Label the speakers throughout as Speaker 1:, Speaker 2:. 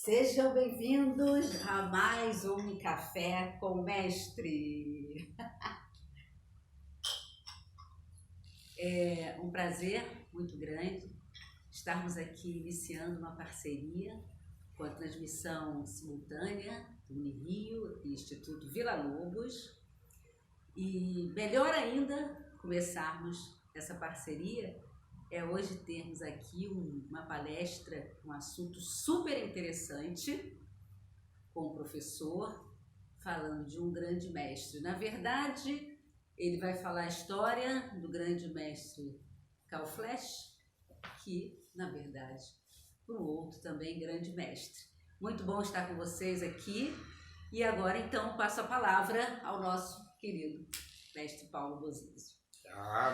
Speaker 1: Sejam bem-vindos a mais um Café com o Mestre. É um prazer muito grande estarmos aqui iniciando uma parceria com a transmissão simultânea do Unirio e Instituto Vila Lobos. E melhor ainda começarmos essa parceria é hoje termos aqui uma palestra, um assunto super interessante, com o professor, falando de um grande mestre. Na verdade, ele vai falar a história do grande mestre Karl Flesch, que, na verdade, para o outro também grande mestre. Muito bom estar com vocês aqui. E agora, então, passo a palavra ao nosso querido mestre Paulo Bozizio.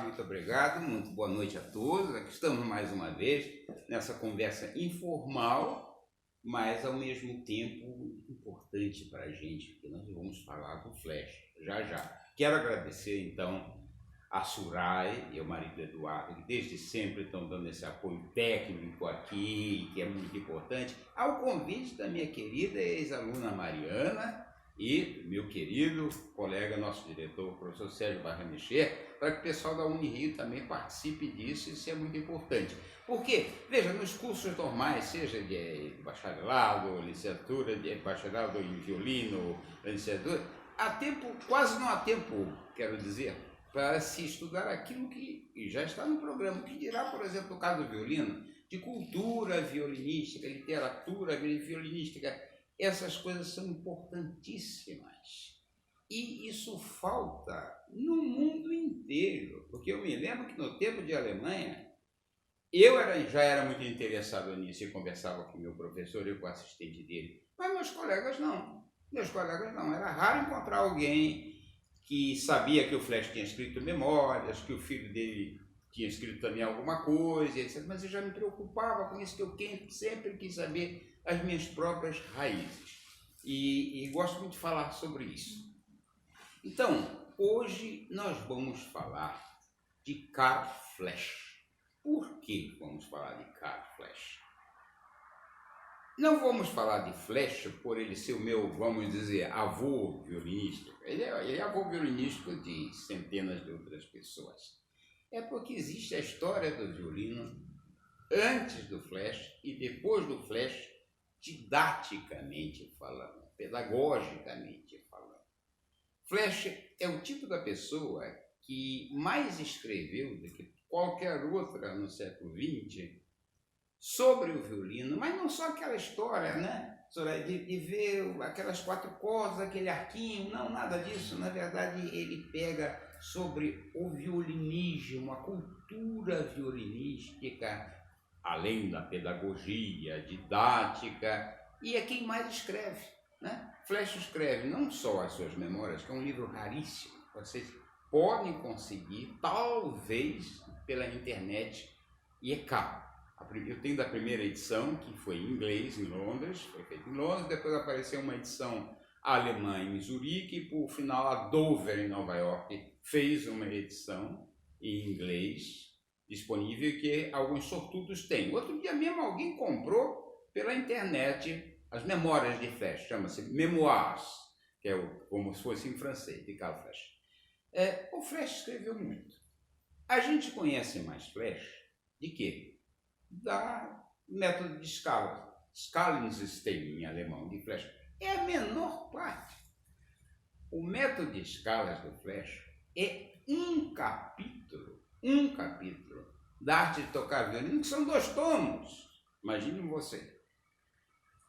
Speaker 2: Muito obrigado, muito boa noite a todos. Aqui estamos mais uma vez nessa conversa informal, mas ao mesmo tempo importante para a gente, porque nós vamos falar do Flesch já. Quero agradecer então a Surai e ao marido Eduardo, que desde sempre estão dando esse apoio técnico aqui, que é muito importante, ao convite da minha querida ex-aluna Mariana e meu querido colega, nosso diretor, o professor Sérgio Barranechea, para que o pessoal da Unirio também participe disso. Isso é muito importante. Porque, veja, nos cursos normais, seja de bacharelado, licenciatura, de bacharelado em violino, licenciatura, há tempo, quase não há tempo, quero dizer, para se estudar aquilo que já está no programa, que dirá, por exemplo, no caso do violino, de cultura violinística, literatura violinística. Essas coisas são importantíssimas. E isso falta no mundo inteiro, porque eu me lembro que no tempo de Alemanha, já era muito interessado nisso e conversava com o meu professor e com o assistente dele, mas meus colegas não. Era raro encontrar alguém que sabia que o Flesch tinha escrito memórias, que o filho dele tinha escrito também alguma coisa, etc. Mas eu já me preocupava com isso, que eu sempre quis saber as minhas próprias raízes. E gosto muito de falar sobre isso. Então, hoje nós vamos falar de Karl Flesch. Por que vamos falar de Karl Flesch? Não vamos falar de Flesch por ele ser o meu, vamos dizer, avô violinístico. Ele é avô violinístico de centenas de outras pessoas. É porque existe a história do violino antes do Flesch e depois do Flesch, didaticamente falando, pedagogicamente falando. Flesch é o tipo da pessoa que mais escreveu do que qualquer outra no século XX sobre o violino, mas não só aquela história, né? De ver aquelas quatro cordas, aquele arquinho, não, nada disso. Na verdade, ele pega sobre o violinismo, a cultura violinística, além da pedagogia, didática, e é quem mais escreve, né? Flesch escreve não só as suas memórias, que é um livro raríssimo, vocês podem conseguir, talvez, pela internet, e é caro. Eu tenho da primeira edição, que foi em inglês, em Londres, foi feita em Londres, depois apareceu uma edição alemã em Zurique, e por final a Dover, em Nova York, fez uma edição em inglês, disponível, que alguns sortudos têm. Outro dia mesmo alguém comprou pela internet as memórias de Flesch, chama-se Memoirs, que é como se fosse em francês, de Karl Flesch. O Flesch escreveu muito. A gente conhece mais Flesch de quê? Da método de escala, Skalensystem em alemão, de Flesch. É a menor parte. O método de escalas do Flesch é um capítulo da arte de tocar violino, que são 2 tomos. Imaginem você.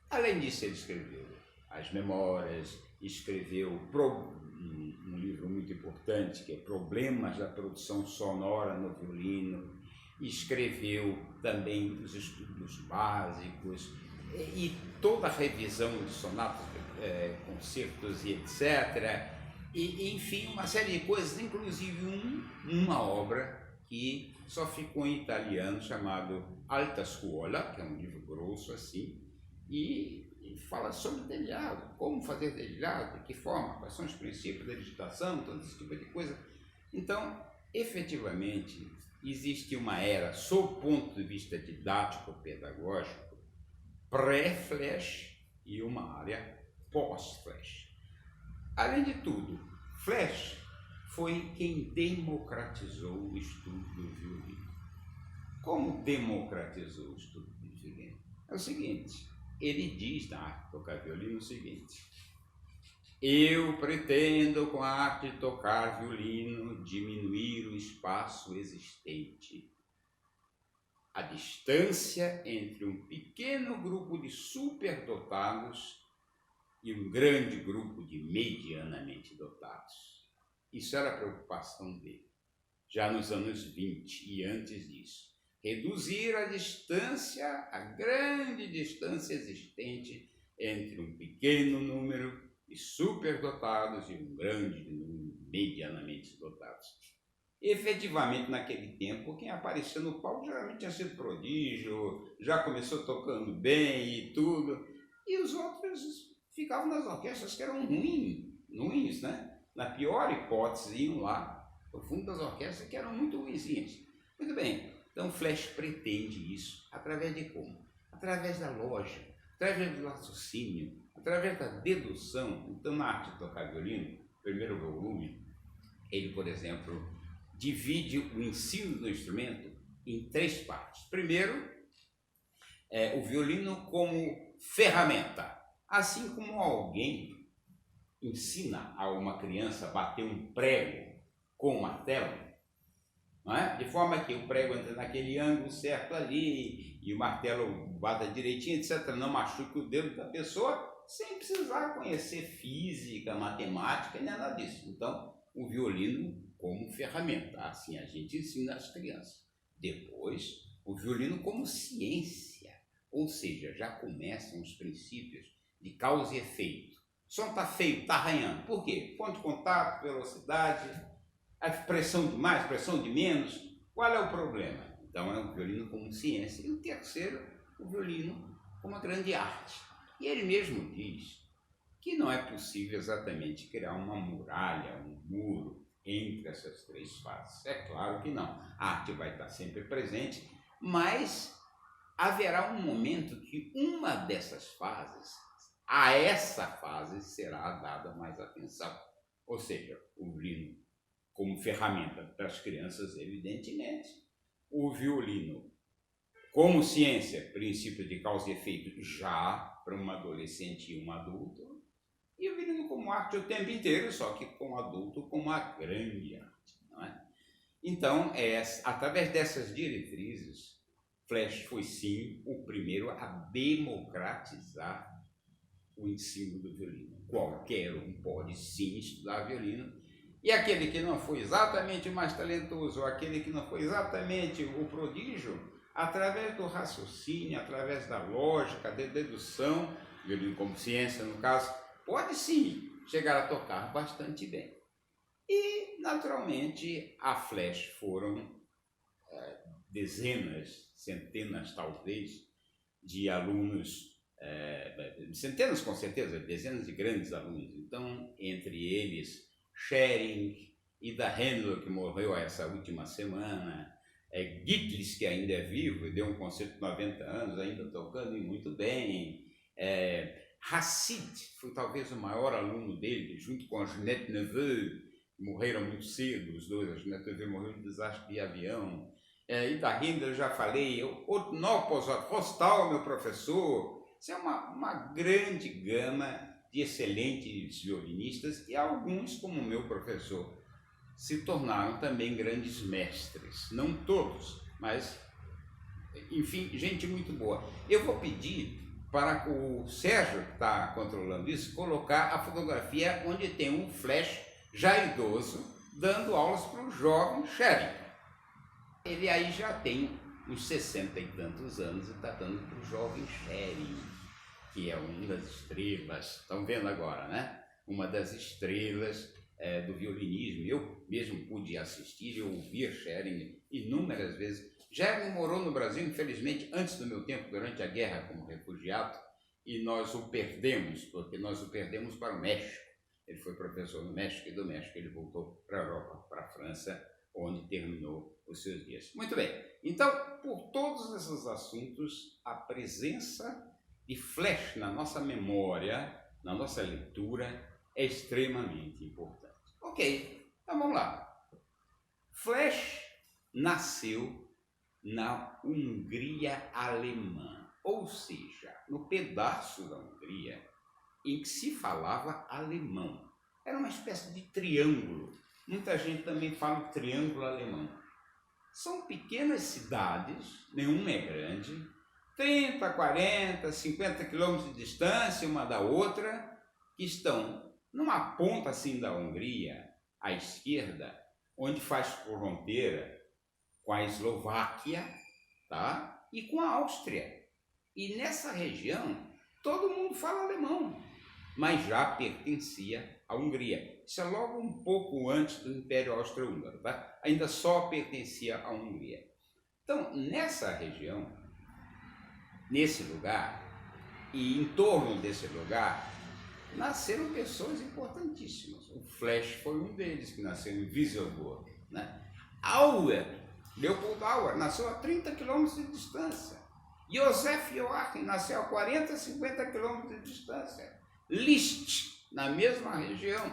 Speaker 2: Além disso, ele escreveu as memórias, escreveu um livro muito importante, que é Problemas da Produção Sonora no Violino, escreveu também os estudos básicos e toda a revisão de sonatas, concertos e etc. E, enfim, uma série de coisas, inclusive uma obra que só ficou em italiano, chamado Alta Scuola, que é um livro grosso assim, e fala sobre dedilhado, como fazer dedilhado, de que forma, quais são os princípios da digitação, todo esse tipo de coisa. Então, efetivamente, existe uma era, sob o ponto de vista didático-pedagógico, pré-flash e uma área pós-flash. Além de tudo, Flash foi quem democratizou o estudo do violino. Como democratizou o estudo do violino? É o seguinte, ele diz na arte de tocar violino o seguinte: eu pretendo, com a arte de tocar violino, diminuir o espaço existente, a distância entre um pequeno grupo de superdotados e um grande grupo de medianamente dotados. Isso era a preocupação dele, já nos anos 20 e antes disso. Reduzir a distância, a grande distância existente entre um pequeno número de superdotados e um grande número de medianamente dotados. Efetivamente, naquele tempo, quem aparecia no palco geralmente tinha sido prodígio, já começou tocando bem e tudo, e os outros ficavam nas orquestras que eram ruins, né? Na pior hipótese, iam lá no fundo das orquestras que eram muito ruinzinhas. Muito bem, então o Flash pretende isso através de como? Através da lógica, através do raciocínio, através da dedução. Então, na arte de tocar violino, primeiro volume, ele, por exemplo, divide o ensino do instrumento em 3 partes. Primeiro, o violino como ferramenta. Assim como alguém ensina a uma criança a bater um prego com um martelo, não é? De forma que o prego entra naquele ângulo certo ali e o martelo bata direitinho, etc. Não machuque o dedo da pessoa sem precisar conhecer física, matemática, nem nada disso. Então, o violino como ferramenta, assim a gente ensina as crianças. Depois, o violino como ciência, ou seja, já começam os princípios de causa e efeito. O som está feio, está arranhando. Por quê? Ponto de contato, velocidade, a pressão de mais, pressão de menos. Qual é o problema? Então é o violino como ciência. E o terceiro, o violino como uma grande arte. E ele mesmo diz que não é possível exatamente criar uma muralha, um muro entre essas 3 fases. É claro que não. A arte vai estar sempre presente, mas haverá um momento que uma dessas fases, a essa fase será dada mais atenção. Ou seja, o violino como ferramenta para as crianças, evidentemente. O violino como ciência, princípio de causa e efeito, já para um adolescente e um adulto. E o violino como arte o tempo inteiro, só que com o adulto como uma grande arte. Não é? Então, através dessas diretrizes, Flash foi sim o primeiro a democratizar o ensino do violino. Qualquer um pode sim estudar violino, e aquele que não foi exatamente o mais talentoso, ou aquele que não foi exatamente o prodígio, através do raciocínio, através da lógica, da dedução, violino como ciência no caso, pode sim chegar a tocar bastante bem. E, naturalmente, a Flash foram dezenas, centenas talvez, de alunos, centenas com certeza, dezenas de grandes alunos. Então, entre eles, Schering, Ida Händler, que morreu essa última semana, Gitlis, que ainda é vivo e deu um concerto de 90 anos, ainda tocando e muito bem, Hassid foi talvez o maior aluno dele, junto com a Ginette Neveu, que morreram muito cedo, os dois. A Ginette Neveu morreu em desastre de avião. Ida Händler, eu já falei, Otnopos Rostal, meu professor. Isso é uma grande gama de excelentes violinistas, e alguns, como meu professor, se tornaram também grandes mestres. Não todos, mas, enfim, gente muito boa. Eu vou pedir para o Sérgio, que está controlando isso, colocar a fotografia onde tem um Flash já idoso dando aulas para o jovem Schering. Ele aí já tem uns 60 e tantos anos e está dando para o jovem Schering, que é uma das estrelas, estão vendo agora, né? Uma das estrelas do violinismo. Eu mesmo pude assistir e ouvir Schering inúmeras vezes. Schering morou no Brasil, infelizmente, antes do meu tempo, durante a guerra como refugiado, e nós o perdemos, porque nós o perdemos para o México. Ele foi professor no México, e do México ele voltou para a Europa, para a França, onde terminou os seus dias. Muito bem, então, por todos esses assuntos, a presença de Flesch na nossa memória, na nossa leitura, é extremamente importante. Ok, então vamos lá. Flesch nasceu na Hungria alemã, ou seja, no pedaço da Hungria em que se falava alemão. Era uma espécie de triângulo. Muita gente também fala triângulo alemão. São pequenas cidades, nenhuma é grande, 30, 40, 50 quilômetros de distância uma da outra, que estão numa ponta assim da Hungria, à esquerda, onde faz fronteira com a Eslováquia, tá? E com a Áustria. E nessa região, todo mundo fala alemão, mas já pertencia à Hungria. Isso é logo um pouco antes do Império Austro-Húngaro, tá? Ainda só pertencia à Hungria. Então, nessa região, nesse lugar, e em torno desse lugar, nasceram pessoas importantíssimas. O Flesch foi um deles, que nasceu em Wieselburg, né? Auer, Leopold Auer, nasceu a 30 quilômetros de distância. Josef Joachim nasceu a 40, 50 quilômetros de distância. Liszt, na mesma região,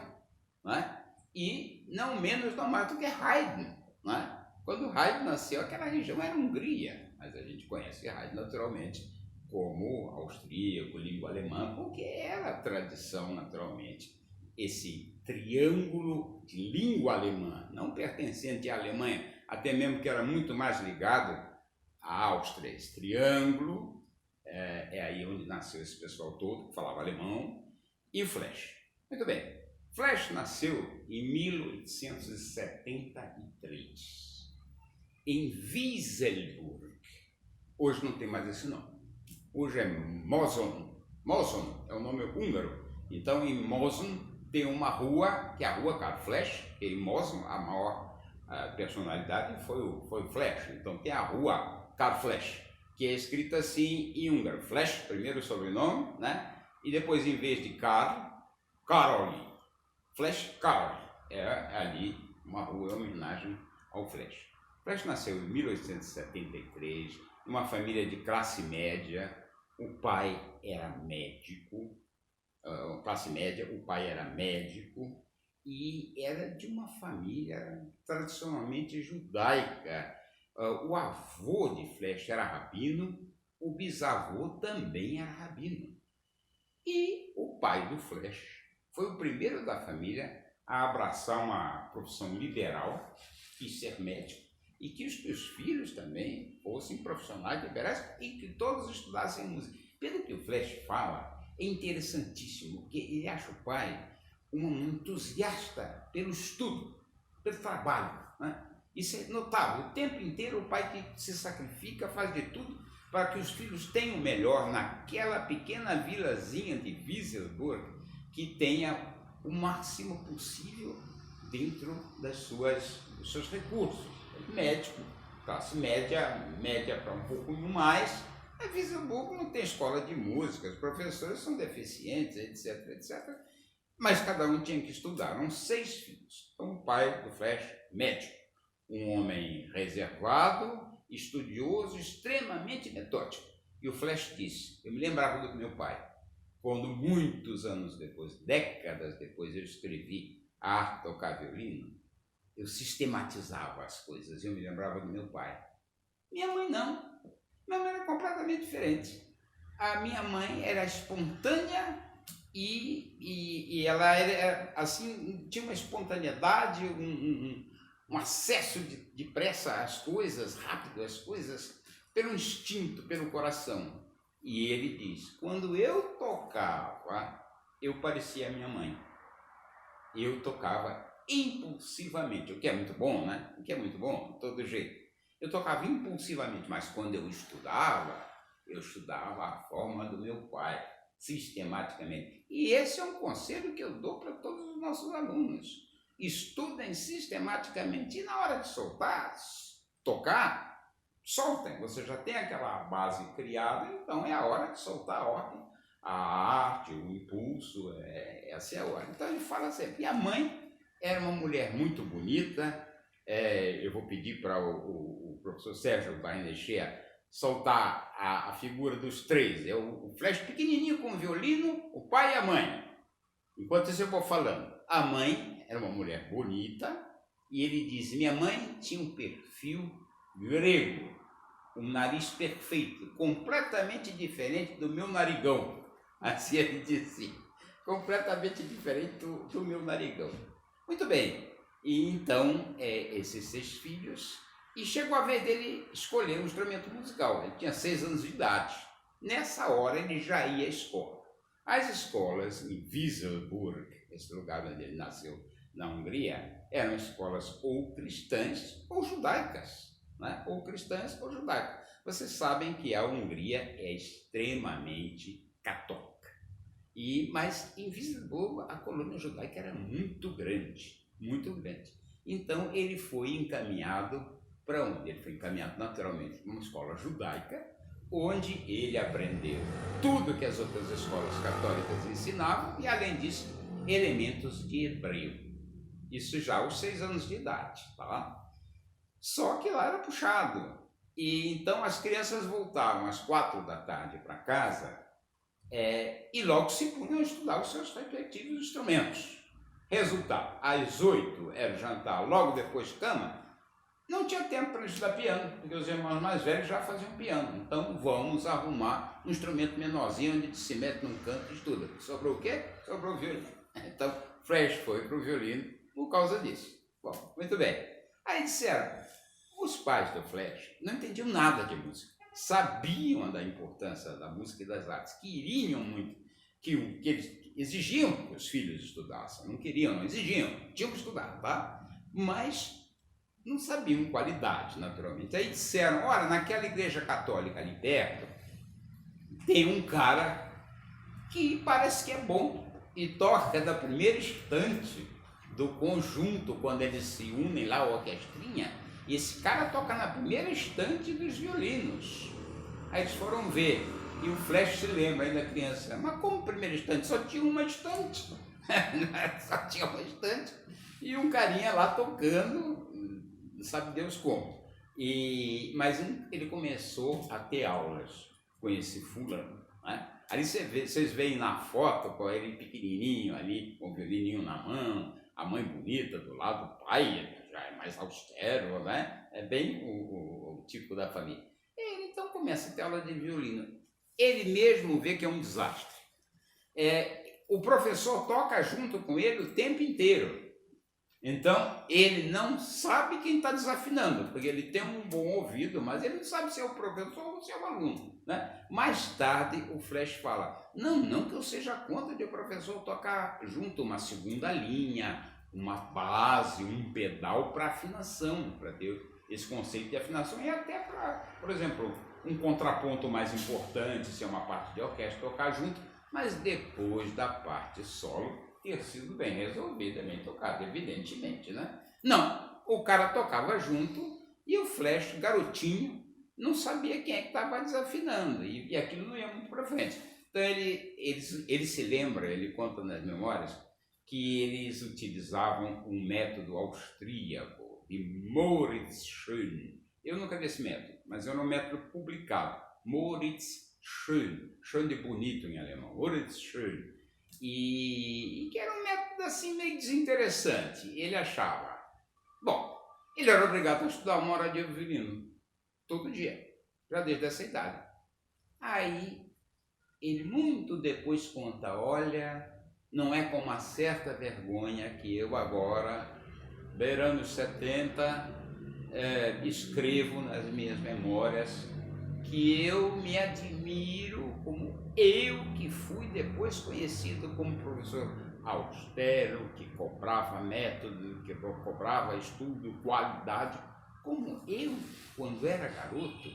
Speaker 2: né? E não menos, não mais do que Haydn, né? Quando Haydn nasceu, aquela região era Hungria, mas a gente conhece Haydn naturalmente como austríaco, língua alemã, porque era a tradição naturalmente. Esse triângulo de língua alemã, não pertencente à Alemanha, até mesmo que era muito mais ligado à Áustria. Esse triângulo é aí onde nasceu esse pessoal todo, que falava alemão, e Flesch. Muito bem, Flesch nasceu em 1873, em Wieselburg. Hoje não tem mais esse nome. Hoje é Mosón. Mosón é o nome húngaro. Então, em Mosón tem uma rua, que é a rua Karl Flesch, e em Mosón a maior personalidade foi o Flesch. Então, tem a rua Karl Flesch, que é escrita assim em húngaro. Flesch, primeiro o sobrenome, né? E depois, em vez de Karl, Karol. Flesch Karl. É ali uma rua em homenagem ao Flesch. Flesch nasceu em 1873, numa família de classe média. O pai era médico, classe média, o pai era médico e era de uma família tradicionalmente judaica. O avô de Flesch era rabino, o bisavô também era rabino. E o pai do Flesch foi o primeiro da família a abraçar uma profissão liberal, quis ser médico, e que os seus filhos também fossem profissionais liberais e que todos estudassem música. Pelo que o Flesch fala, é interessantíssimo, porque ele acha o pai um entusiasta pelo estudo, pelo trabalho, né? Isso é notável. O tempo inteiro o pai que se sacrifica, faz de tudo para que os filhos tenham o melhor naquela pequena vilazinha de Wieselburg, que tenha o máximo possível dentro dos seus recursos. Médico, classe média, média para um pouquinho mais. A Wieselburg não tem escola de música, os professores são deficientes, etc, etc. Mas cada um tinha que estudar, eram 6 filhos. Então o pai do Flesch, médico, um homem reservado, estudioso, extremamente metódico. E o Flesch disse, eu me lembrava do meu pai, quando muitos anos depois, décadas depois, eu escrevi A Arte de Tocar Violino, eu sistematizava as coisas, eu me lembrava do meu pai. Minha mãe não. Minha mãe era completamente diferente. A minha mãe era espontânea e ela era, assim, tinha uma espontaneidade, um acesso de pressa às coisas, rápido às coisas, pelo instinto, pelo coração. E ele diz, quando eu tocava, eu parecia a minha mãe. Eu tocava impulsivamente, o que é muito bom, né? O que é muito bom, de todo jeito. Eu tocava impulsivamente, mas quando eu estudava a forma do meu pai, sistematicamente. E esse é um conselho que eu dou para todos os nossos alunos. Estudem sistematicamente e na hora de soltar, tocar, soltem. Você já tem aquela base criada, então é a hora de soltar a ordem. A arte, o impulso, essa é a hora. Então ele fala sempre. E a mãe era uma mulher muito bonita. Eu vou pedir para o professor Sérgio Barnechea soltar a figura dos três. É o Flash pequenininho com o violino, o pai e a mãe. Enquanto isso eu vou falando. A mãe era uma mulher bonita e ele diz, minha mãe tinha um perfil grego, um nariz perfeito, completamente diferente do meu narigão. Assim ele disse, completamente diferente do meu narigão. Muito bem, e então esses 6 filhos, e chegou a vez dele escolher um instrumento musical. Ele tinha 6 anos de idade. Nessa hora ele já ia à escola. As escolas em Wieselburg, esse lugar onde ele nasceu na Hungria, eram escolas ou cristãs ou judaicas. Né? Ou cristãs ou judaicas. Vocês sabem que a Hungria é extremamente católica. Mas em Wieselburg a colônia judaica era muito grande, muito grande. Então ele foi encaminhado para onde? Ele foi encaminhado naturalmente para uma escola judaica, onde ele aprendeu tudo que as outras escolas católicas ensinavam e, além disso, elementos de hebreu. Isso já aos 6 anos de idade, tá? Só que lá era puxado. E então as crianças voltavam às 4 da tarde para casa e logo se punham a estudar os seus respectivos instrumentos. Resultado, às 8 era o jantar, logo depois cama. Não tinha tempo para estudar piano, porque os irmãos mais velhos já faziam piano. Então vamos arrumar um instrumento menorzinho onde se mete num canto e estuda. Sobrou o quê? Sobrou o violino. Então Flash foi para o violino por causa disso. Bom, muito bem. Aí disseram, os pais do Flash não entendiam nada de música. Sabiam da importância da música e das artes. Queriam muito, que eles exigiam que os filhos estudassem. Não queriam, não exigiam. Tinham que estudar, tá? Mas não sabiam qualidade, naturalmente. Aí disseram, olha, naquela igreja católica ali perto, tem um cara que parece que é bom e toca da primeira estante do conjunto, quando eles se unem lá, a orquestrinha, e esse cara toca na primeira estante dos violinos. Aí eles foram ver, e o Flash se lembra ainda criança, mas como primeira estante? Só tinha uma estante. Só tinha uma estante. E um carinha lá tocando, sabe Deus como. Mas ele começou a ter aulas com esse fulano. Né? Ali vocês veem na foto com ele pequenininho ali, com o violininho na mão, a mãe bonita do lado, o pai já é mais austero, né? É bem o tipo da família. Ele então começa a ter aula de violino. Ele mesmo vê que é um desastre. O professor toca junto com ele o tempo inteiro. Então, ele não sabe quem está desafinando, porque ele tem um bom ouvido, mas ele não sabe se é o professor ou se é o aluno. Né? Mais tarde, o Flash fala, não que eu seja contra de o professor tocar junto uma segunda linha, uma base, um pedal para afinação, para ter esse conceito de afinação, e até para, por exemplo, um contraponto mais importante, se é uma parte de orquestra, tocar junto, mas depois da parte solo, ter sido bem resolvido, bem tocado, evidentemente, né? Não, o cara tocava junto e o Flash, garotinho, não sabia quem é que estava desafinando e aquilo não ia muito para frente. Então ele se lembra, ele conta nas memórias, que eles utilizavam um método austríaco de Moritz Schön. Eu nunca vi esse método, mas era um método publicado, Moritz Schön, Schön de bonito em alemão, Moritz Schön. E que era um método assim meio desinteressante. Ele achava, bom, ele era obrigado a estudar 1 hora de violino, todo dia, já desde essa idade. Aí, ele muito depois conta, olha, não é com uma certa vergonha que eu agora, beirando os 70, escrevo nas minhas memórias que eu me admiro como eu que fui depois conhecido como professor austero, que cobrava método, que cobrava estudo, qualidade, como eu, quando era garoto,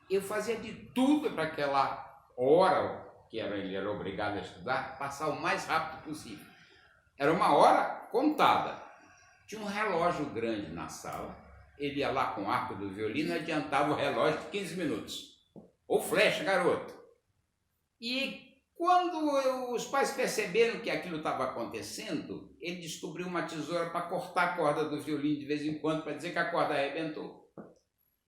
Speaker 2: eu fazia de tudo para aquela hora que ele era obrigado a estudar, passar o mais rápido possível. Era uma hora contada. Tinha um relógio grande na sala, ele ia lá com o arco do violino e adiantava o relógio de 15 minutos. Ou flecha, garoto. E quando os pais perceberam que aquilo estava acontecendo, ele descobriu uma tesoura para cortar a corda do violino de vez em quando, para dizer que a corda arrebentou.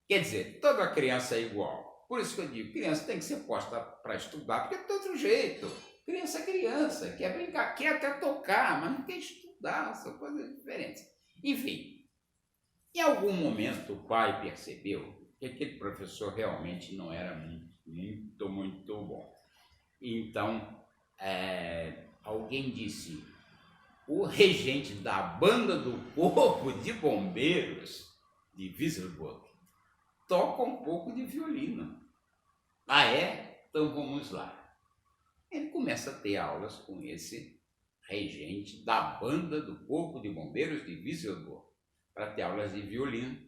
Speaker 2: Quer dizer, toda criança é igual. Por isso que eu digo, criança tem que ser posta para estudar, porque é de outro jeito. Criança é criança, quer brincar, quer até tocar, mas não quer estudar, são coisas diferentes. Enfim, em algum momento o pai percebeu que aquele professor realmente não era muito bom. Então, alguém disse, o regente da banda do Corpo de Bombeiros de Wisselburg toca um pouco de violino. Ah, é? Então vamos lá. Ele começa a ter aulas com esse regente da banda do Corpo de Bombeiros de Wisselburg para ter aulas de violino.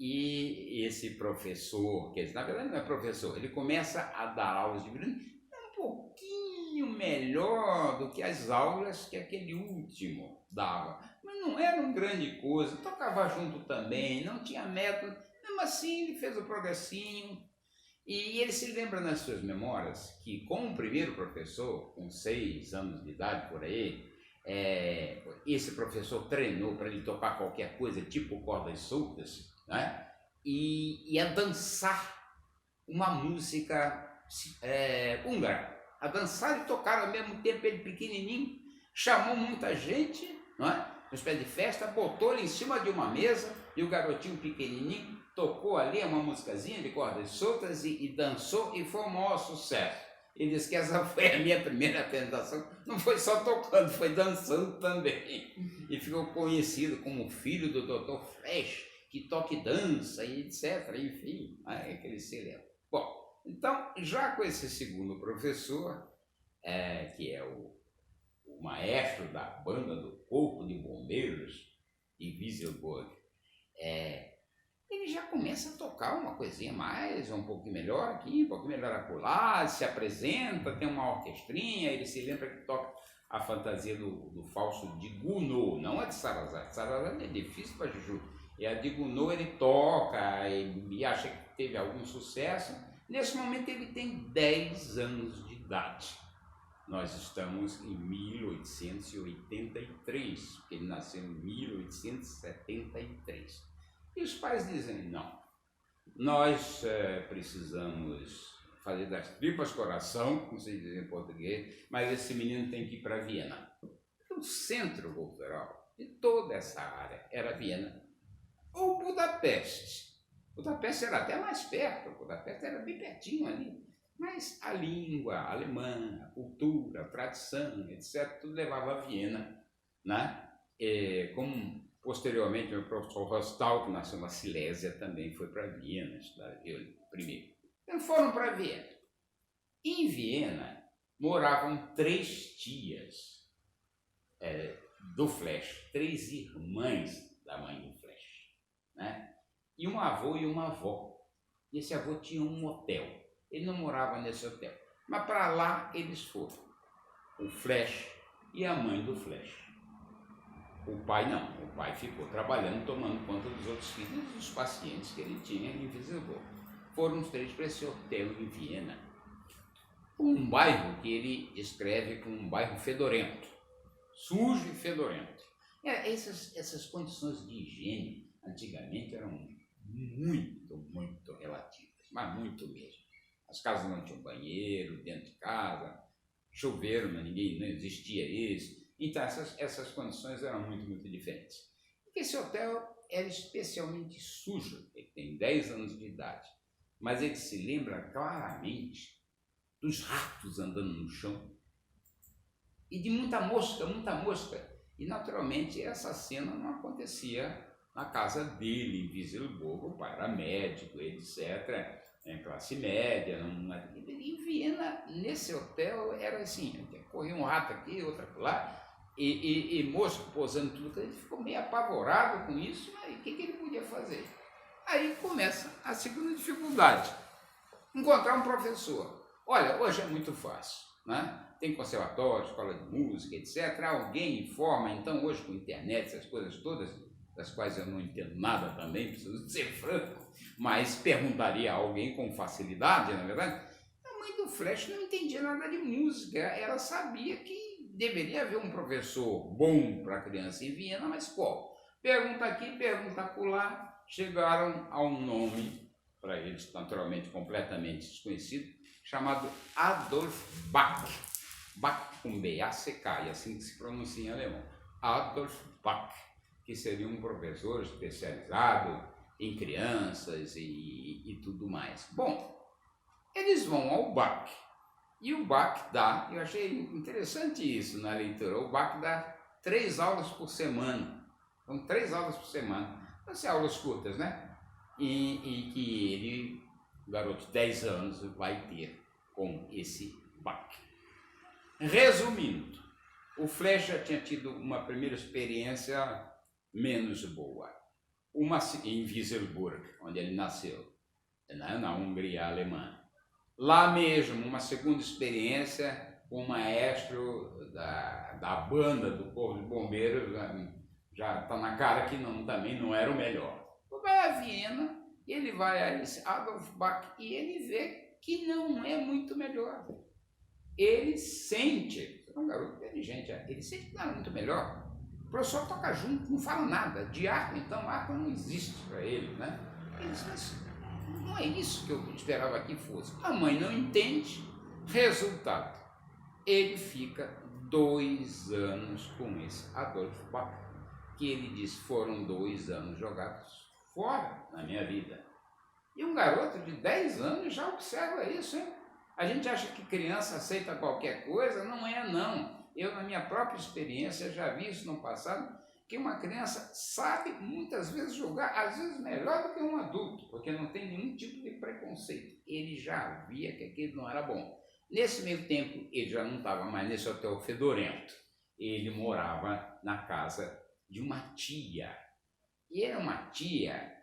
Speaker 2: E esse professor, que na verdade não é professor, ele começa a dar aulas de violino um pouquinho melhor do que as aulas que aquele último dava. Mas não era uma grande coisa, tocava junto também, não tinha método. Mesmo assim, ele fez o progressinho. E ele se lembra nas suas memórias que, com o primeiro professor, com 6 anos de idade por aí, esse professor treinou para ele tocar qualquer coisa, tipo cordas soltas, né? E a dançar uma música húngara. A dançar e tocar ao mesmo tempo, ele pequenininho, chamou muita gente, não é? Nos pés de festa, botou ele em cima de uma mesa e o garotinho pequenininho tocou ali uma musicazinha de cordas soltas e dançou e foi um maior sucesso. Ele disse que essa foi a minha primeira apresentação, não foi só tocando, foi dançando também. E ficou conhecido como filho do Dr. Flash, que toca e dança, e etc. Enfim, aquele celebra. Bom, então, já com esse segundo professor, que é o maestro da banda do Corpo de Bombeiros de Wisselburg, ele já começa a tocar uma coisinha mais, um pouquinho melhor aqui, um pouquinho melhor acolá, se apresenta, tem uma orquestrinha, ele se lembra que toca a fantasia do Fausto de Gounod, não a de Sarrazin. Sarrazin é difícil para Juju. E a de Gounod ele toca e acha que teve algum sucesso. Nesse momento ele tem 10 anos de idade. Nós estamos em 1883, porque ele nasceu em 1873. E os pais dizem, não, nós precisamos fazer das tripas coração, como se diz em português, mas esse menino tem que ir para Viena. O centro cultural de toda essa área era Viena ou Budapeste. Budapeste era até mais perto, Budapeste era bem pertinho ali. Mas a língua alemã, a cultura, a tradição, etc., tudo levava a Viena, né? Como posteriormente o professor Rostal, que nasceu na Silésia, também foi para Viena estudar violino primeiro. Então foram para Viena. Em Viena moravam 3 tias do Flash, 3 irmãs da mãe do Flash, né? E um avô e uma avó. E esse avô tinha um hotel. Ele não morava nesse hotel, mas para lá eles foram. O Flash e a mãe do Flash. O pai não, o pai ficou trabalhando, tomando conta dos outros filhos e dos pacientes que ele tinha em Wisselburg. Foram os 3 para esse hotel em Viena, um bairro que ele descreve como um bairro fedorento, sujo e fedorento. Essas condições de higiene antigamente eram muito relativas, mas muito mesmo. As casas não tinham banheiro dentro de casa, chuveiro, mas não existia isso. Então essas condições eram muito diferentes. Porque esse hotel era especialmente sujo, ele tem 10 anos de idade, mas ele se lembra claramente dos ratos andando no chão e de muita mosca. E naturalmente essa cena não acontecia na casa dele em Wisselburg. O pai era médico, etc., classe média. Em Viena, nesse hotel, era assim, corria um rato aqui, outro lá, e mosca posando tudo. Ele ficou meio apavorado com isso, mas o que ele podia fazer? Aí começa a segunda dificuldade, encontrar um professor. Olha, hoje é muito fácil, né? Tem conservatório, escola de música, etc. Alguém informa, então hoje com internet, essas coisas todas, das quais eu não entendo nada também, preciso ser franco, mas perguntaria a alguém com facilidade, na verdade. A mãe do Flash não entendia nada de música, ela sabia que deveria haver um professor bom para a criança em Viena, mas qual? Pergunta aqui, pergunta acolá, chegaram a um nome, para eles naturalmente completamente desconhecido, chamado Adolf Bach. Bach com B-A-C-K, e assim que se pronuncia em alemão. Adolf Bach, que seria um professor especializado em crianças e tudo mais. Bom, eles vão ao Bach, e o Bach dá, eu achei interessante isso na leitura, o Bach dá 3 aulas por semana. São 3 aulas por semana. Vão ser aulas curtas, né? E que ele, um garoto de 10 anos, vai ter com esse Bach. Resumindo, o Flecha tinha tido uma primeira experiência menos boa. Uma em Wieselburg, onde ele nasceu, na Hungria alemã. Lá mesmo, uma segunda experiência com o maestro da banda do Corpo de Bombeiros, já está na cara que também não era o melhor. Ele vai a Viena, ele vai a esse Adolf Bach e ele vê que não é muito melhor. Ele sente, é um garoto inteligente, ele sente que não é muito melhor. O professor toca junto, não fala nada. De arco, então, arco não existe para ele, né? Ele diz, mas não é isso que eu esperava que fosse. A mãe não entende. Resultado, ele fica 2 anos com esse Adolf Bach, que ele diz foram 2 anos jogados fora na minha vida. E um garoto de 10 anos já observa isso, hein? A gente acha que criança aceita qualquer coisa, não é não. Eu, na minha própria experiência, já vi isso no passado, que uma criança sabe muitas vezes jogar, às vezes melhor do que um adulto, porque não tem nenhum tipo de preconceito. Ele já via que aquilo não era bom. Nesse meio tempo, ele já não estava mais nesse hotel fedorento. Ele morava na casa de uma tia. E era uma tia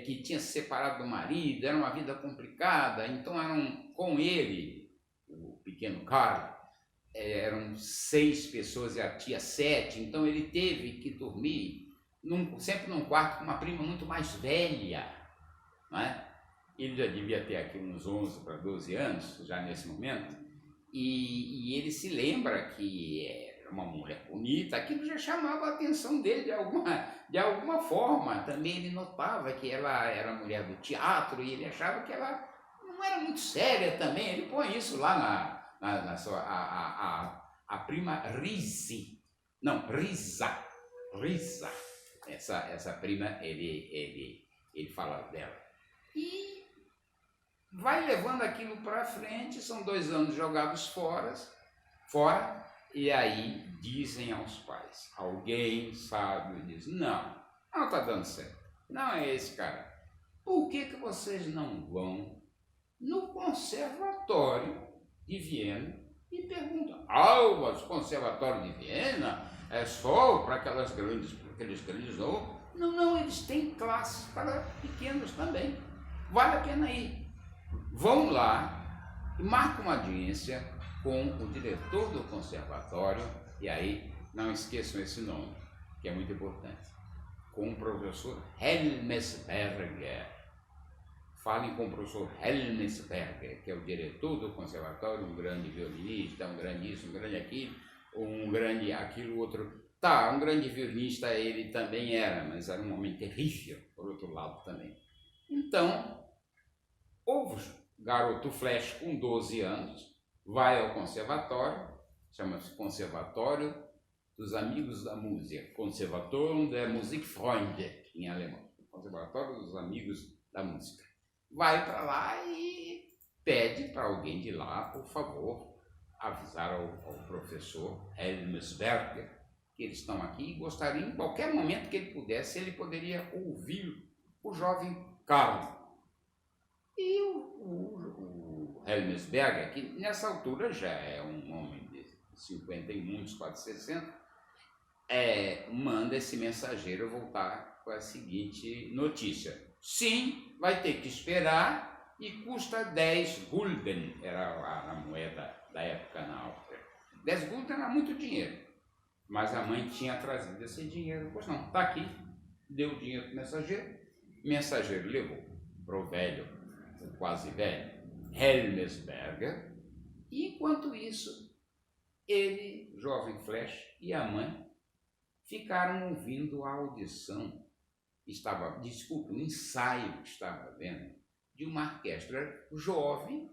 Speaker 2: que tinha se separado do marido, era uma vida complicada, então eram com ele, o pequeno Karl, eram 6 pessoas e a tia 7, então ele teve que dormir sempre num quarto com uma prima muito mais velha, não é? Ele já devia ter aqui uns 11 para 12 anos, já nesse momento, e ele se lembra que era uma mulher bonita, aquilo já chamava a atenção dele de alguma forma. Também ele notava que ela era mulher do teatro e ele achava que ela não era muito séria também. Ele põe isso lá na sua a prima Risa, essa prima ele fala dela e vai levando aquilo para frente. São 2 anos jogados fora, e aí dizem aos pais, alguém sabe, diz, não está dando certo, não é esse cara, por que vocês não vão no conservatório de Viena e perguntam, mas o conservatório de Viena é só para aqueles grandes não, eles têm classes para pequenos também, vale a pena ir. Vão lá e marcam uma audiência com o diretor do conservatório, e aí não esqueçam esse nome, que é muito importante, com o professor Helmesberger. Falem com o professor Helmesberger, que é o diretor do conservatório, um grande violinista, um grande isso, um grande aquilo, um grande aquilo, outro. Um grande violinista ele também era, mas era um homem terrível, por outro lado também. Então, o garoto Flecha, com 12 anos, vai ao conservatório, chama-se Conservatório dos Amigos da Música, Conservatorium der Musikfreunde, em alemão, Conservatório dos Amigos da Música. Vai para lá e pede para alguém de lá, por favor, avisar ao professor Helmesberger que eles estão aqui e gostariam, em qualquer momento que ele pudesse, ele poderia ouvir o jovem Karl. E o Helmesberger, que nessa altura já é um homem de 50 e muitos, quase 60, manda esse mensageiro voltar com a seguinte notícia. Sim, vai ter que esperar e custa 10 Gulden, era a moeda da época na Áustria. 10 Gulden era muito dinheiro, mas a mãe tinha trazido esse dinheiro. Pois não, está aqui, deu o dinheiro para o mensageiro levou para o velho, quase velho, Helmesberger, e enquanto isso, ele, jovem Flecha, e a mãe ficaram ouvindo a audição um ensaio que estava vendo de uma orquestra jovem,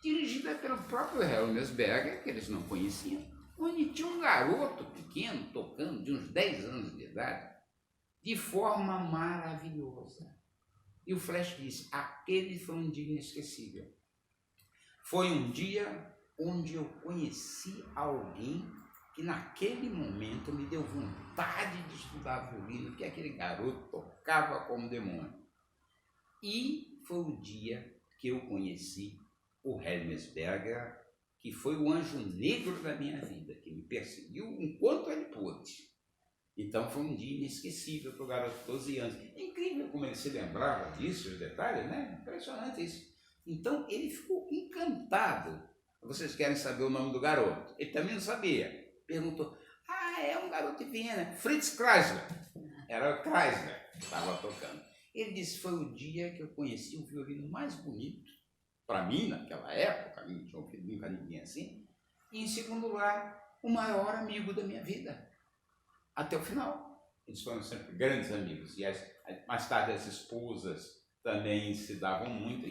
Speaker 2: dirigida pelo próprio Helmes Berger, que eles não conheciam, onde tinha um garoto pequeno tocando, de uns 10 anos de idade, de forma maravilhosa. E o Flesch disse, aquele foi um dia inesquecível. Foi um dia onde eu conheci alguém que naquele momento me deu vontade de estudar violino, porque aquele garoto tocava como demônio. E foi o dia que eu conheci o Helmes Berger, que foi o anjo negro da minha vida, que me perseguiu enquanto ele pôde. Então foi um dia inesquecível para o garoto de 12 anos. Incrível como ele se lembrava disso, os detalhes, né? Impressionante isso. Então ele ficou encantado. Vocês querem saber o nome do garoto? Ele também não sabia. Perguntou, é um garoto de Viena, Fritz Kreisler. Era o Kreisler que estava tocando. Ele disse, foi o dia que eu conheci o violino mais bonito, para mim, naquela época, não tinha ouvido nunca ninguém assim, e em segundo lugar, o maior amigo da minha vida, até o final. Eles foram sempre grandes amigos, e mais tarde as esposas também se davam muito,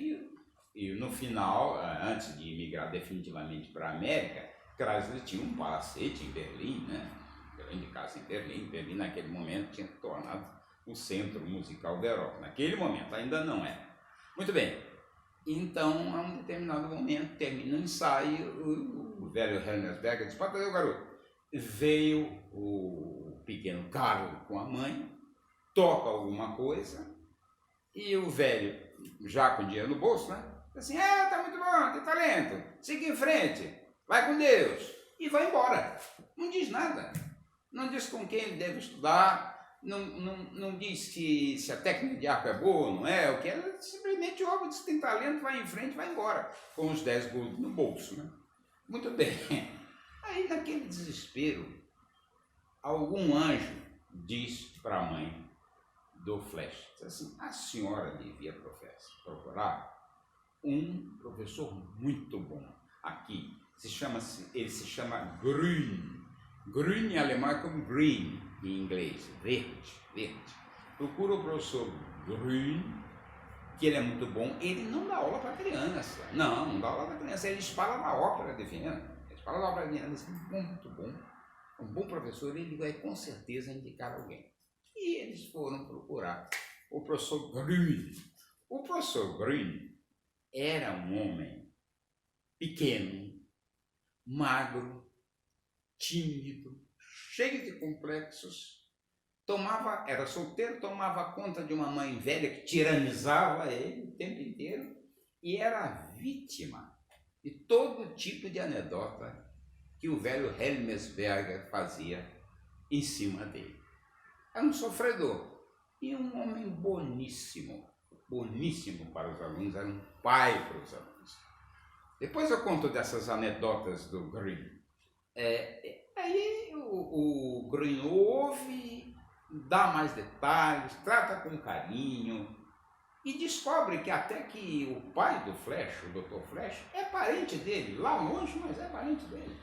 Speaker 2: e no final, antes de emigrar definitivamente para a América, Kreisler tinha um palacete em Berlim, né? Grande casa em Berlim. Berlim naquele momento tinha tornado o centro musical da Europa. Naquele momento, ainda não é. Muito bem. Então, a um determinado momento, termina o ensaio, o velho Helmes Berger disse, pode fazer o garoto. Veio o pequeno Carlo com a mãe, toca alguma coisa, e o velho, já com dinheiro no bolso, né? Assim, tá muito bom, tem talento, siga em frente, vai com Deus, e vai embora. Não diz nada. Não diz com quem ele deve estudar, não diz que se a técnica de arco é boa ou não é, o que é, simplesmente o homem diz tem talento, vai em frente, vai embora, com os 10 gols no bolso, né? Muito bem. Aí, naquele desespero, algum anjo diz para a mãe do Flesch, diz assim, a senhora devia procurar um professor muito bom aqui. Ele se chama Grün. Grün em alemão é como green em inglês, verde. Procura o professor Grün, que ele é muito bom. Ele não dá aula para criança, não dá aula para criança, ele fala da ópera de Viena. Ele fala da ópera de Viena, muito bom, um bom professor, ele vai com certeza indicar alguém. E eles foram procurar o professor Grün. O professor Grün era um homem pequeno, magro, tímido, cheio de complexos, era solteiro, tomava conta de uma mãe velha que tiranizava ele o tempo inteiro e era vítima de todo tipo de anedota que o velho Helmes Berger fazia em cima dele. Era um sofredor e um homem boníssimo para os alunos, era um pai para os alunos. Depois eu conto dessas anedotas do Grün. Aí o Grün ouve, dá mais detalhes, trata com carinho e descobre que até que o pai do Flesch, o Dr. Flesch, é parente dele, lá longe, mas é parente dele.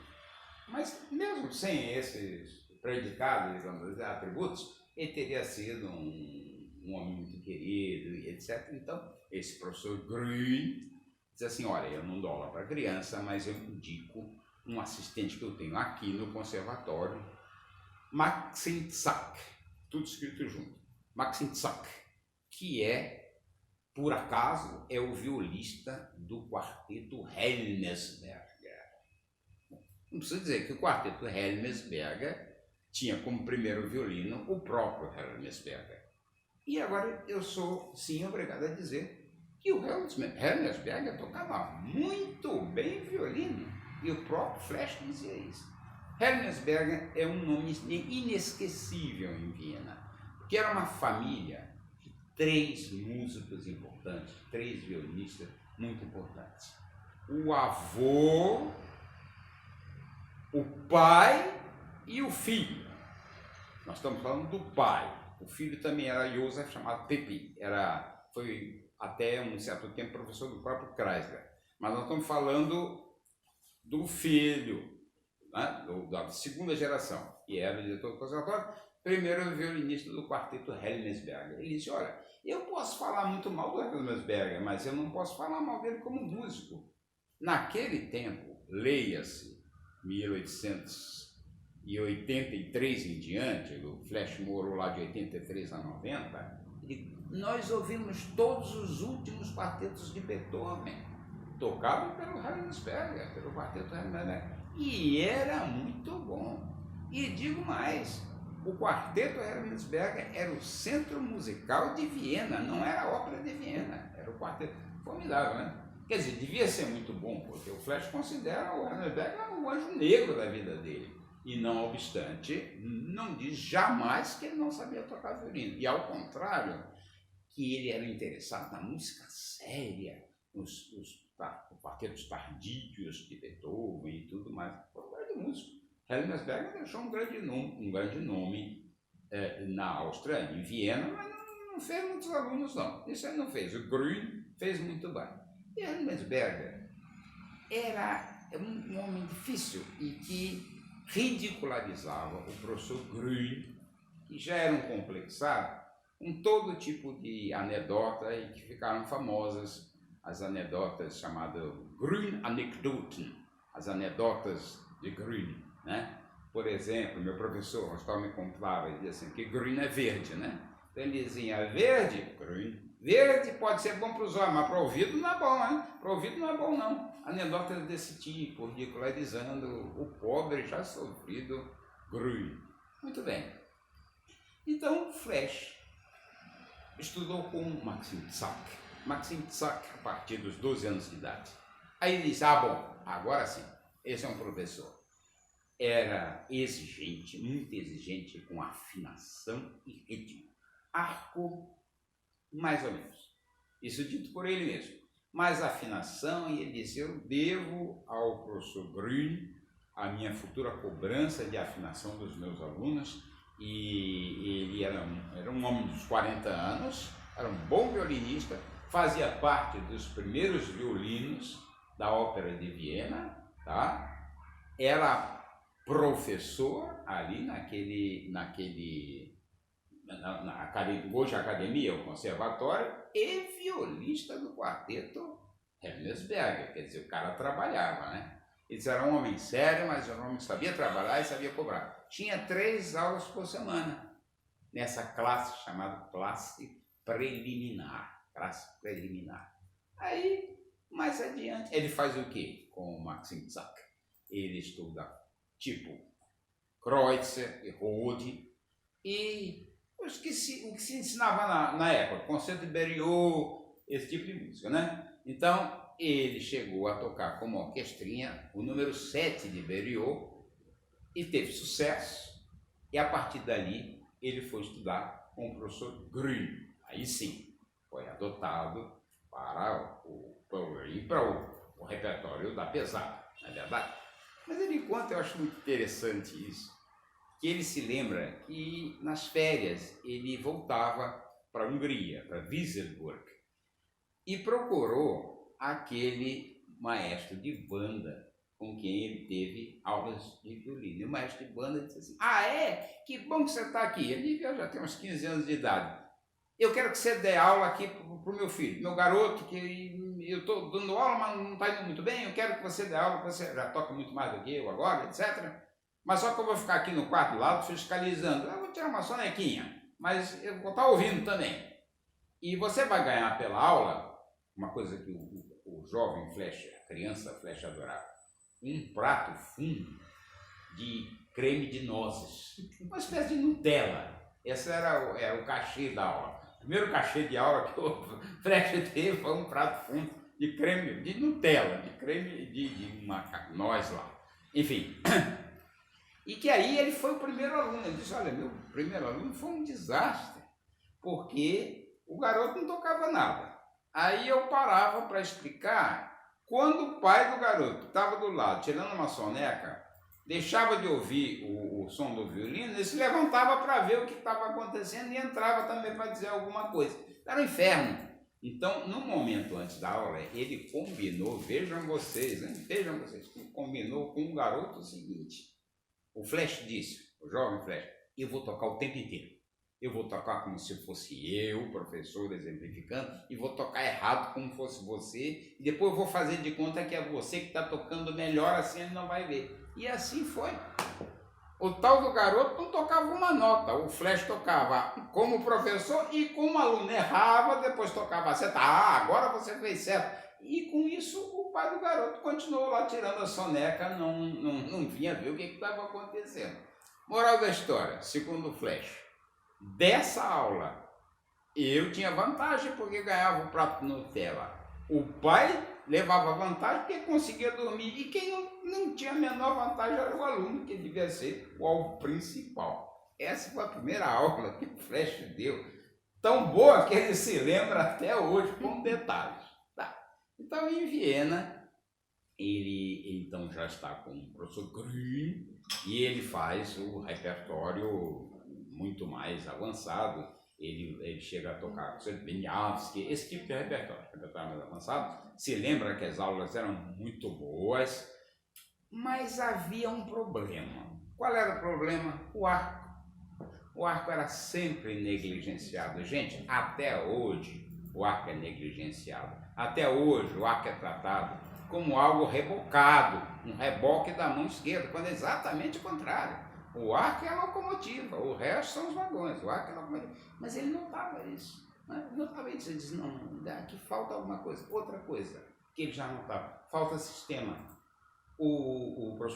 Speaker 2: Mas mesmo sem esses predicados, digamos assim, atributos, ele teria sido um homem muito querido e etc. Então, esse professor Grün diz assim, olha, eu não dou aula para criança, mas eu indico um assistente que eu tenho aqui no conservatório, Maxim Czak, tudo escrito junto, Maxim Czak, que por acaso, é o violista do quarteto Helmes Berger. Não precisa dizer que o quarteto Helmes Berger tinha como primeiro violino o próprio Helmes Berger. E agora eu sou, sim, obrigado a dizer que o Helmes Berger tocava muito bem violino. E o próprio Flesch dizia isso. Helmes Berger é um nome inesquecível em Viena, porque era uma família de 3 músicos importantes, 3 violinistas muito importantes. O avô, o pai e o filho. Nós estamos falando do pai. O filho também era Josef, chamado Peppi. Foi até um certo tempo professor do próprio Kreisler. Mas nós estamos falando do filho, né, da segunda geração, que era o diretor do conservatório, primeiro violinista do quarteto Hellmesberger. Ele disse, olha, eu posso falar muito mal do Hellmesberger, mas eu não posso falar mal dele como músico. Naquele tempo, leia-se 1883 em diante, o Flash morou lá de 83 a 90, e nós ouvimos todos os últimos quartetos de Beethoven, tocados pelo Hellmesberger, pelo quarteto Hellmesberger, e era muito bom. E digo mais, o quarteto Hellmesberger era o centro musical de Viena, não era a ópera de Viena, era o quarteto. Formidável, né? Quer dizer, devia ser muito bom, porque o Flash considera o Hellmesberger o anjo negro da vida dele. E não obstante, não diz jamais que ele não sabia tocar violino. E ao contrário, que ele era interessado na música séria, nos quartetos tardíos de Beethoven e tudo mais. Foi um grande músico. Hellmesberger deixou um grande nome na Áustria, em Viena, mas não fez muitos alunos, não. Isso ele não fez. O Grün fez muito bem. E Hellmesberger era um homem difícil e que ridicularizava o professor Grün, que já era um complexado, com todo tipo de anedota e que ficaram famosas, as anedotas chamadas Grün-Anekdoten, as anedotas de Grün, né? Por exemplo, meu professor Rostov me contava, ele dizia assim, que Grün é verde, né? Então ele dizia, verde, Grün, verde pode ser bom para os olhos, mas para o ouvido não é bom, hein? Para o ouvido não é bom, não. Anedotas desse tipo, ridicularizando o pobre já sofrido Grün. Muito bem. Então, Flash estudou com Maxim Zack. Maxim Zack, a partir dos 12 anos de idade. Aí ele disse, bom, agora sim, esse é um professor. Era exigente, muito exigente, com afinação e ritmo. Arco, mais ou menos. Isso dito por ele mesmo. Mas afinação, e ele disse, eu devo ao professor Grün a minha futura cobrança de afinação dos meus alunos, e ele era um homem dos 40 anos, era um bom violinista, fazia parte dos primeiros violinos da Ópera de Viena, tá? Era professor ali hoje a academia, o conservatório, e violista do quarteto Hellmesberger, quer dizer, o cara trabalhava, né? Ele era um homem sério, mas era um homem que sabia trabalhar e sabia cobrar. Tinha 3 aulas por semana, nessa classe chamada classe preliminar. Aí, mais adiante, ele faz o quê com o Maxim Zack? Ele estuda tipo Kreutzer e Rode, e o que se ensinava na época, concerto de Berlioz, esse tipo de música, né? Então, ele chegou a tocar como orquestrinha o número 7 de Berlioz e teve sucesso, e a partir dali ele foi estudar com o professor Grün. Aí sim, foi adotado para o repertório da pesada, não é verdade? Mas ele conta, eu acho muito interessante isso, que ele se lembra que nas férias ele voltava para a Hungria, para Wieselburg, e procurou aquele maestro de banda com quem ele teve aulas de violino. E o maestro de banda disse assim, que bom que você está aqui. Ele já tem uns 15 anos de idade. Eu quero que você dê aula aqui para o meu filho, meu garoto, que eu estou dando aula, mas não está indo muito bem, eu quero que você dê aula, que você já toca muito mais do que eu agora, etc. Mas só que eu vou ficar aqui no quarto do lado fiscalizando. Eu vou tirar uma sonequinha, mas eu vou estar ouvindo também. E você vai ganhar pela aula, uma coisa que o jovem Flash, a criança Flash adorava, um prato fundo de creme de nozes, uma espécie de Nutella. Esse era o cachê da aula. O primeiro cachê de aula que o Flash teve foi um prato fundo de creme de Nutella, de creme de uma noz lá. Enfim, e que aí ele foi o primeiro aluno. Ele disse, olha, meu primeiro aluno foi um desastre, porque o garoto não tocava nada. Aí eu parava para explicar, quando o pai do garoto estava do lado, tirando uma soneca, deixava de ouvir o som do violino, ele se levantava para ver o que estava acontecendo e entrava também para dizer alguma coisa. Era um inferno. Então, no momento antes da aula, ele combinou, vejam vocês, combinou com o garoto o seguinte, o Flash disse, o jovem Flash, eu vou tocar o tempo inteiro. Eu vou tocar como se fosse eu, o professor exemplificando, e vou tocar errado como fosse você, e depois eu vou fazer de conta que é você que está tocando melhor, assim ele não vai ver. E assim foi. O tal do garoto não tocava uma nota, o Flash tocava como professor e como aluno errava, depois tocava certo. Agora você fez certo. E com isso o pai do garoto continuou lá tirando a soneca, não vinha ver o que estava acontecendo. Moral da história, segundo o Flash, dessa aula eu tinha vantagem porque ganhava o prato de Nutella. O pai levava vantagem porque conseguia dormir. E quem não tinha a menor vantagem era o aluno, que devia ser o alvo principal. Essa foi a primeira aula que o Flash deu. Tão boa que ele se lembra até hoje, com detalhes. Tá. Então, em Viena, ele então já está com o professor Grün e ele faz o repertório muito mais avançado. Ele chega a tocar Beniavsky, esse tipo de repertório mais avançado. Se lembra que as aulas eram muito boas, mas havia um problema. Qual era o problema? O arco. O arco era sempre negligenciado. Gente, até hoje o arco é negligenciado. Até hoje o arco é tratado como algo rebocado, um reboque da mão esquerda, quando é exatamente o contrário. O arco é a locomotiva, o resto são os vagões, o arco é a locomotiva. Mas ele notava isso, né? Ele notava isso, ele disse, não, aqui falta alguma coisa. Outra coisa que ele já notava, falta sistema.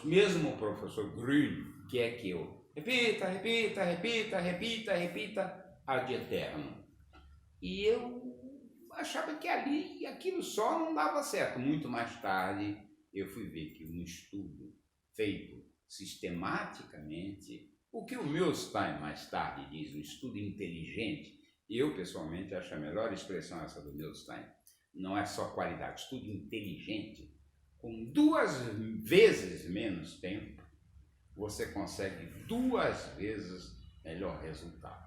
Speaker 2: Mesmo o professor Grün quer que eu repita, repita, repita, repita, repita, ad eterno. E eu achava que ali aquilo só não dava certo. Muito mais tarde eu fui ver que um estudo feito sistematicamente, o que o Milstein mais tarde diz, um estudo inteligente, eu pessoalmente acho a melhor expressão essa do Milstein, não é só qualidade, estudo inteligente, com 2 vezes menos tempo, você consegue 2 vezes melhor resultado.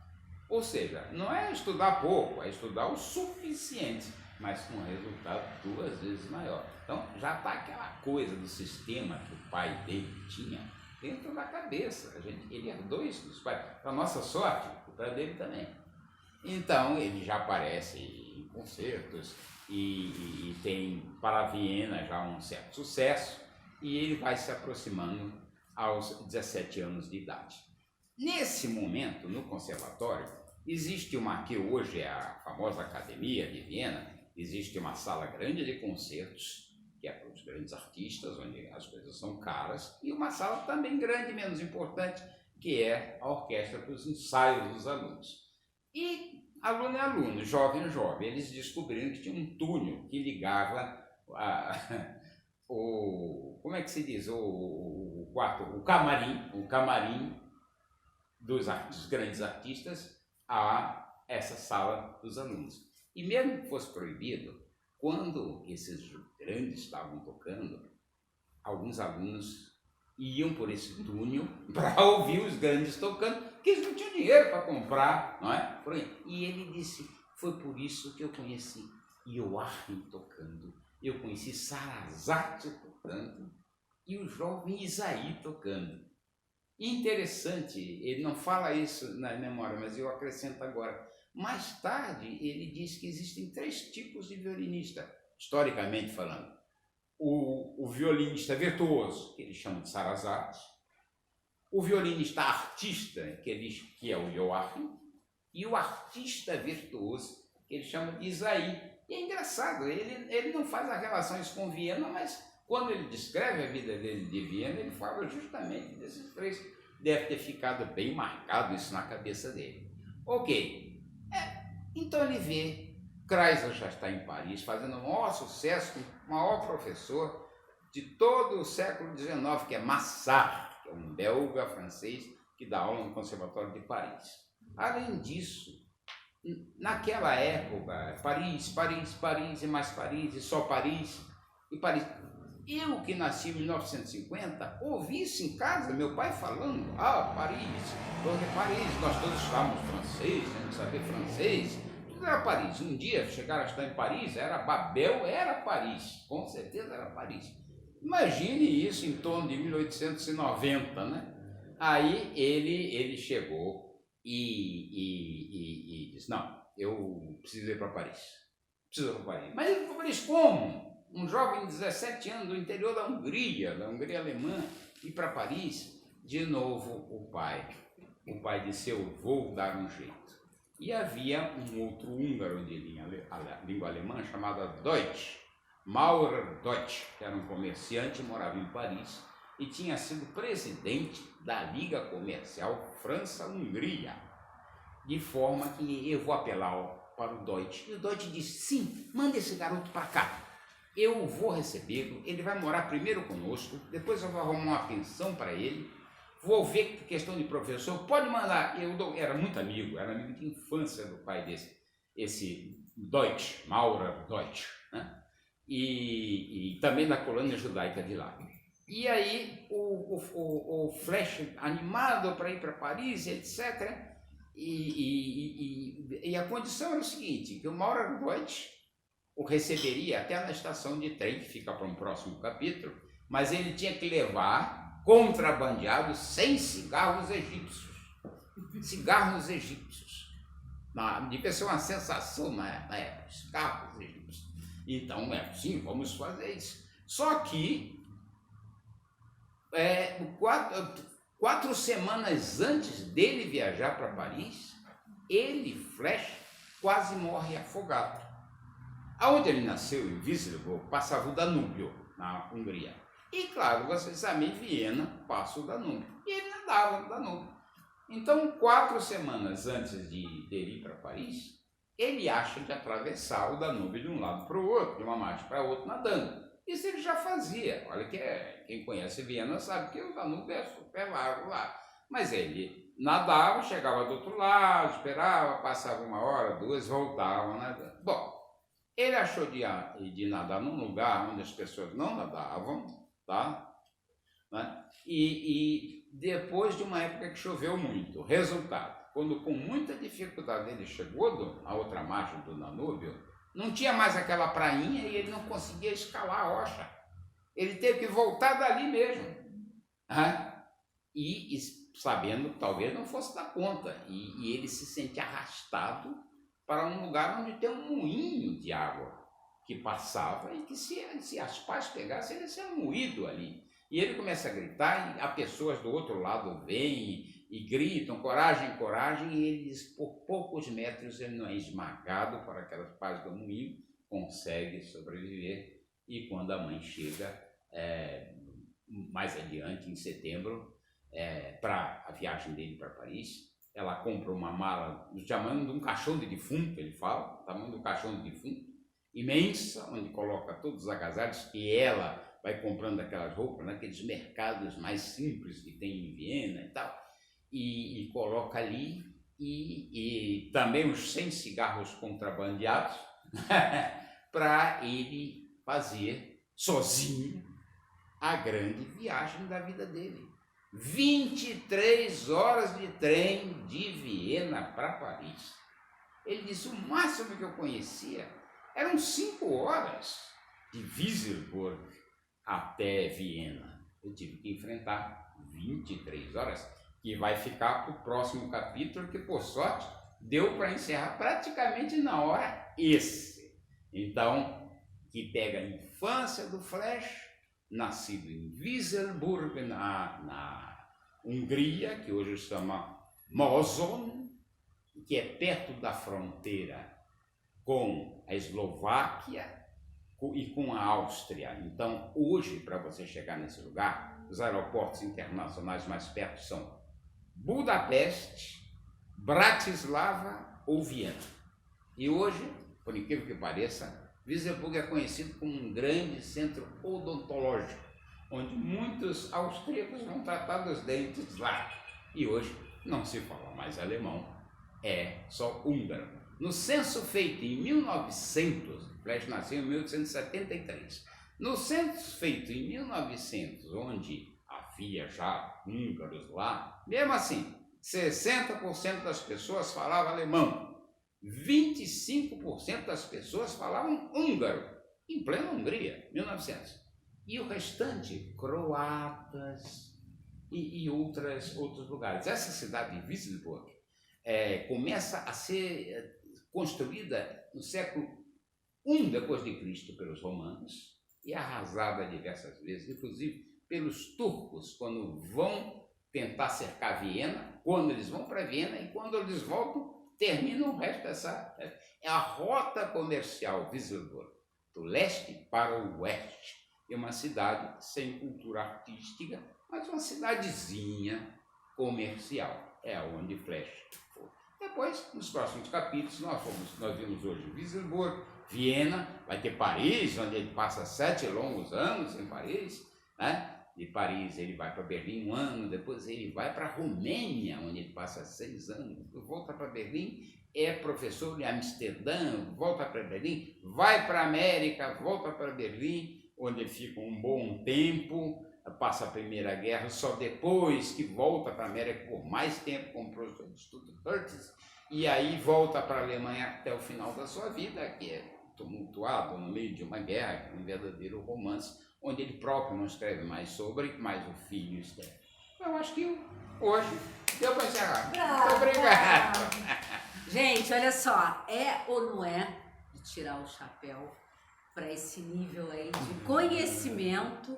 Speaker 2: Ou seja, não é estudar pouco, é estudar o suficiente, mas com um resultado 2 vezes maior. Então, já está aquela coisa do sistema que o pai dele tinha dentro da cabeça. Ele herdou isso dos pais. Para nossa sorte, o pai dele também. Então, ele já aparece em concertos e tem para Viena já um certo sucesso e ele vai se aproximando aos 17 anos de idade. Nesse momento, no conservatório, existe que hoje é a famosa Academia de Viena, existe uma sala grande de concertos, que é para os grandes artistas, onde as coisas são caras, e uma sala também grande, menos importante, que é a orquestra para os ensaios dos alunos. E aluno é aluno, jovem é jovem, eles descobriram que tinha um túnel que ligava como é que se diz, o camarim dos grandes artistas a essa sala dos alunos. E mesmo que fosse proibido, quando esses grandes estavam tocando, alguns alunos iam por esse túnel para ouvir os grandes tocando, porque eles não tinham dinheiro para comprar, não é? E ele disse, foi por isso que eu conheci Joachim tocando, eu conheci Sarasate tocando e o jovem Isaí tocando. Interessante, ele não fala isso na memória, mas eu acrescento agora. Mais tarde, ele diz que existem 3 tipos de violinista, historicamente falando. O violinista virtuoso, que ele chama de Sarasate, o violinista artista, que é o Joachim, e o artista virtuoso, que ele chama de Isaí. E é engraçado, ele não faz as relações com Viena, mas quando ele descreve a vida dele de Viena, ele fala justamente desses 3. Deve ter ficado bem marcado isso na cabeça dele. Ok. Então ele vê, Kreisler já está em Paris, fazendo o maior sucesso, com o maior professor de todo o século XIX, que é Massart, que é um belga francês que dá aula no Conservatório de Paris. Além disso, naquela época, Paris, Paris, Paris, e mais Paris, e só Paris, e Paris. Eu, que nasci em 1950, ouvi isso em casa, meu pai falando, Paris, porque Paris, nós todos estávamos francês, temos que saber francês, tudo era Paris. Um dia chegaram a estar em Paris, era Babel, era Paris, com certeza era Paris. Imagine isso em torno de 1890, né? Aí ele chegou e disse, não, eu preciso ir para Paris. Preciso ir para Paris. Mas ele para Paris como? Um jovem de 17 anos do interior da Hungria alemã, ir para Paris. De novo o pai disse, eu vou dar um jeito. E havia um outro húngaro de língua alemã chamado Deutsch, Maurer Deutsch, que era um comerciante, morava em Paris e tinha sido presidente da Liga Comercial França-Hungria. De forma que eu vou apelar para o Deutsch. E o Deutsch disse, sim, manda esse garoto para cá. Eu vou recebê-lo, ele vai morar primeiro conosco, depois eu vou arrumar uma pensão para ele, vou ver questão de professor, pode mandar. Eu era muito amigo, era amigo de infância do pai esse Deutsch, Maurer Deutsch, né? E também da colônia judaica de lá. E aí o Flash, animado para ir para Paris, etc., e a condição era o seguinte, que o Maurer Deutsch o receberia até na estação de trem, que fica para um próximo capítulo, mas ele tinha que levar contrabandeados 100 cigarros egípcios. Cigarros egípcios. Devia ser uma sensação na época, cigarros egípcios. Então, sim, vamos fazer isso. Só que, 4 semanas antes dele viajar para Paris, ele, Flash, quase morre afogado. Aonde ele nasceu, em Wieselburg, passava o Danúbio, na Hungria. E, claro, vocês sabem, em Viena passa o Danúbio. E ele nadava no Danúbio. Então, 4 semanas antes dele ir para Paris, ele acha de atravessar o Danúbio de um lado para o outro, de uma margem para outra, nadando. Isso ele já fazia. Olha que quem conhece Viena sabe que o Danúbio é super largo lá. Mas ele nadava, chegava do outro lado, esperava, passava 1 hora, 2, voltava nadando. Bom, ele achou de nadar num lugar onde as pessoas não nadavam, tá? Né? E depois de uma época que choveu muito. Resultado, quando com muita dificuldade ele chegou à outra margem do Danúbio, não tinha mais aquela prainha e ele não conseguia escalar a rocha. Ele teve que voltar dali mesmo. Né? E sabendo que talvez não fosse dar conta. E ele se sente arrastado para um lugar onde tem um moinho de água que passava e que se as pás pegassem, ele ia ser moído ali. E ele começa a gritar e as pessoas do outro lado vêm e gritam, coragem, coragem, e ele diz, por poucos metros ele não é esmagado por aquelas pás do moinho, consegue sobreviver. E quando a mãe chega, mais adiante, em setembro, para a viagem dele para Paris, ela compra uma mala do tamanho de um caixão de defunto, ele fala, tamanho de um caixão de defunto, imensa, onde coloca todos os agasalhos que ela vai comprando aquelas roupas naqueles mercados mais simples que tem em Viena e tal, e coloca ali, e também os 100 cigarros contrabandeados para ele fazer sozinho a grande viagem da vida dele. 23 horas de trem de Viena para Paris. Ele disse, o máximo que eu conhecia eram 5 horas de Wieselburg até Viena. Eu tive que enfrentar 23 horas, que vai ficar para o próximo capítulo, que por sorte deu para encerrar praticamente na hora esse. Então, que pega a infância do Flash, nascido em Wieselburg, na Hungria, que hoje se chama Mosón, que é perto da fronteira com a Eslováquia e com a Áustria. Então, hoje, para você chegar nesse lugar, os aeroportos internacionais mais perto são Budapeste, Bratislava ou Viena. E hoje, por incrível que pareça, Wieselburg é conhecido como um grande centro odontológico, onde muitos austríacos vão tratar dos dentes lá. E hoje não se fala mais alemão, é só húngaro. No censo feito em 1900, Flash nasceu em 1873, no censo feito em 1900, onde havia já húngaros lá, mesmo assim, 60% das pessoas falavam alemão, 25% das pessoas falavam húngaro, em plena Hungria, 1900. E o restante, croatas, e outros lugares. Essa cidade de Wissembourg começa a ser construída no século I depois de Cristo pelos romanos e arrasada diversas vezes, inclusive pelos turcos, quando vão tentar cercar Viena, quando eles vão para Viena e quando eles voltam, terminam o resto dessa... É a rota comercial Wissembourg, do leste para o oeste. É uma cidade sem cultura artística, mas uma cidadezinha comercial. É onde Flesch foi. Depois, nos próximos capítulos, nós vimos hoje Wissembourg, Viena, vai ter Paris, onde ele passa 7 longos anos em Paris, né? De Paris ele vai para Berlim 1 ano, depois ele vai para a Romênia, onde ele passa 6 anos, volta para Berlim, é professor em Amsterdã, volta para Berlim, vai para a América, volta para Berlim, onde ele fica um bom tempo, passa a Primeira Guerra, só depois que volta para a América por mais tempo como professor de estudo Curtis, e aí volta para a Alemanha até o final da sua vida, que é tumultuado no meio de uma guerra, um verdadeiro romance, onde ele próprio não escreve mais sobre, mas o filho escreve. Eu acho que hoje deu para encerrar. Muito obrigado.
Speaker 1: Gente, olha só, é ou não é de tirar o chapéu para esse nível aí de conhecimento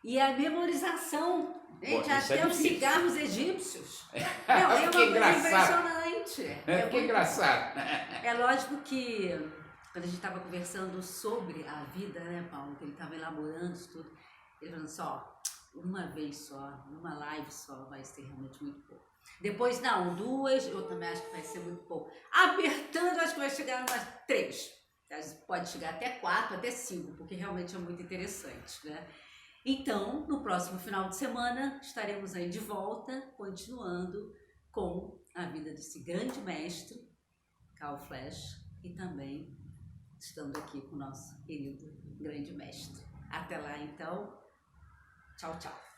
Speaker 1: e a memorização, gente, até os cigarros egípcios. Não, é uma coisa impressionante.
Speaker 2: Que engraçado.
Speaker 1: É lógico que quando a gente estava conversando sobre a vida, né, Paulo, que ele estava elaborando isso tudo, ele falando só, uma vez só, numa live só, vai ser realmente muito pouco. Depois, não, 2, eu também acho que vai ser muito pouco. Apertando, acho que vai chegar umas 3. Pode chegar até 4, até 5, porque realmente é muito interessante, né? Então, no próximo final de semana, estaremos aí de volta, continuando com a vida desse grande mestre, Carl Flesch, e também estamos aqui com o nosso querido grande mestre. Até lá, então. Tchau, tchau.